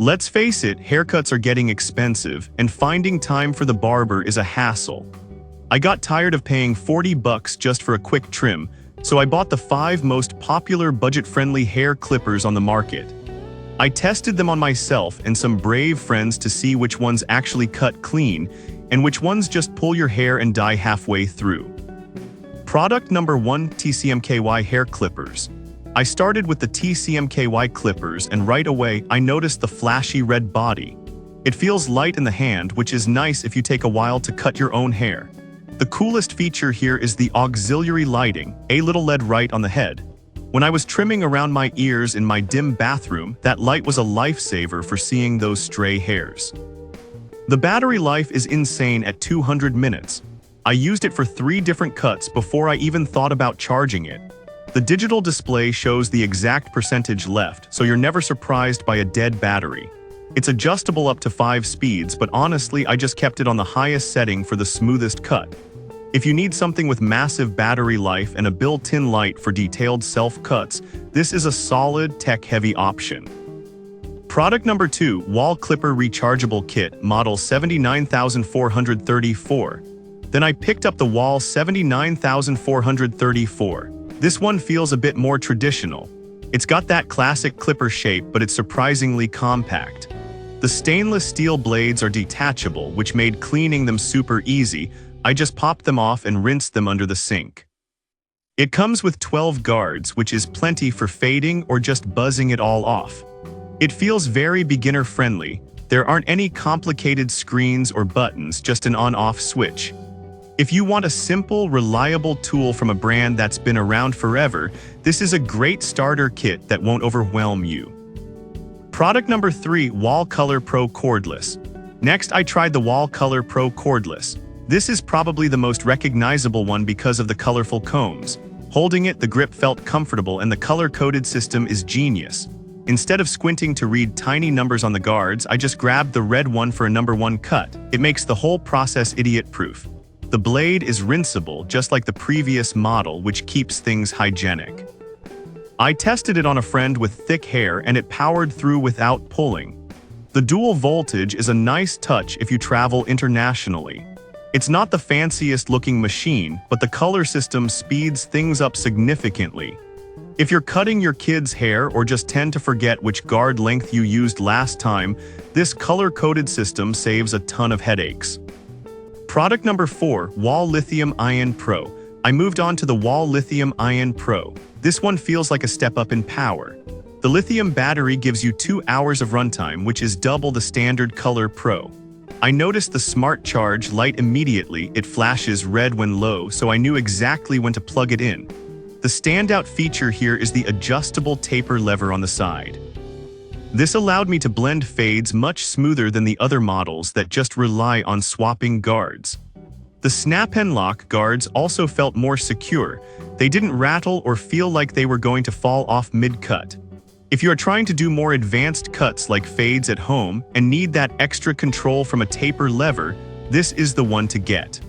Let's face it, haircuts are getting expensive, and finding time for the barber is a hassle. I got tired of paying $40 just for a quick trim, so I bought the 5 most popular budget-friendly hair clippers on the market. I tested them on myself and some brave friends to see which ones actually cut clean, and which ones just pull your hair and die halfway through. Product number 1: TCMKY Hair Clippers. I started with the TCMKY clippers, and right away I noticed the flashy red body. It feels light in the hand, which is nice if you take a while to cut your own hair. The coolest feature here is the auxiliary lighting, a little LED right on the head. When I was trimming around my ears in my dim bathroom, that light was a lifesaver for seeing those stray hairs. The battery life is insane at 200 minutes. I used it for 3 different cuts before I even thought about charging it. The digital display shows the exact percentage left, so you're never surprised by a dead battery. It's adjustable up to 5 speeds, but honestly, I just kept it on the highest setting for the smoothest cut. If you need something with massive battery life and a built-in light for detailed self-cuts, this is a solid, tech-heavy option. Product number 2: Wall Clipper Rechargeable Kit, model 79434. Then I picked up the Wall 79434. This one feels a bit more traditional. It's got that classic clipper shape, but it's surprisingly compact. The stainless steel blades are detachable, which made cleaning them super easy. I just popped them off and rinsed them under the sink. It comes with 12 guards, which is plenty for fading or just buzzing it all off. It feels very beginner-friendly. There aren't any complicated screens or buttons, just an on-off switch. If you want a simple, reliable tool from a brand that's been around forever, this is a great starter kit that won't overwhelm you. Product number 3: Wall Color Pro Cordless. Next, I tried the Wall Color Pro Cordless. This is probably the most recognizable one because of the colorful combs. Holding it, the grip felt comfortable, and the color-coded system is genius. Instead of squinting to read tiny numbers on the guards, I just grabbed the red one for a number 1 cut. It makes the whole process idiot-proof. The blade is rinsable, just like the previous model, which keeps things hygienic. I tested it on a friend with thick hair, and it powered through without pulling. The dual voltage is a nice touch if you travel internationally. It's not the fanciest looking machine, but the color system speeds things up significantly. If you're cutting your kids' hair or just tend to forget which guard length you used last time, this color-coded system saves a ton of headaches. Product number 4: Wall Lithium-Ion Pro. I moved on to the Wall Lithium-Ion Pro. This one feels like a step up in power. The lithium battery gives you 2 hours of runtime, which is double the standard Color Pro. I noticed the Smart Charge light immediately. It flashes red when low, so I knew exactly when to plug it in. The standout feature here is the adjustable taper lever on the side. This allowed me to blend fades much smoother than the other models that just rely on swapping guards. The snap-in lock guards also felt more secure. They didn't rattle or feel like they were going to fall off mid-cut. If you are trying to do more advanced cuts like fades at home and need that extra control from a taper lever, this is the one to get.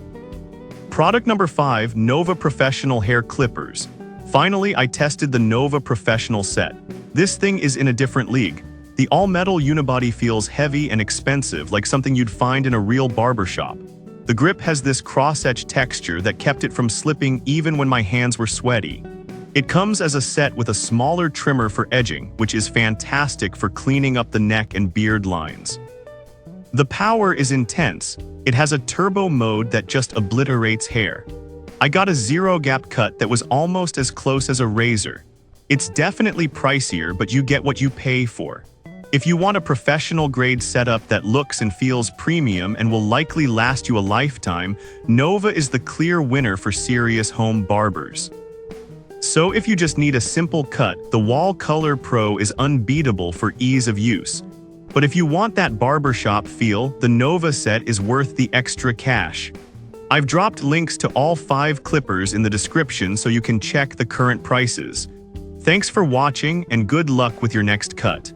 Product number 5: Nova Professional Hair Clippers. Finally, I tested the Nova Professional set. This thing is in a different league. The all-metal unibody feels heavy and expensive, like something you'd find in a real barbershop. The grip has this cross-etch texture that kept it from slipping even when my hands were sweaty. It comes as a set with a smaller trimmer for edging, which is fantastic for cleaning up the neck and beard lines. The power is intense. It has a turbo mode that just obliterates hair. I got a zero-gap cut that was almost as close as a razor. It's definitely pricier, but you get what you pay for. If you want a professional-grade setup that looks and feels premium and will likely last you a lifetime, Nova is the clear winner for serious home barbers. So if you just need a simple cut, the Wall Color Pro is unbeatable for ease of use. But if you want that barbershop feel, the Nova set is worth the extra cash. I've dropped links to all 5 clippers in the description so you can check the current prices. Thanks for watching, and good luck with your next cut.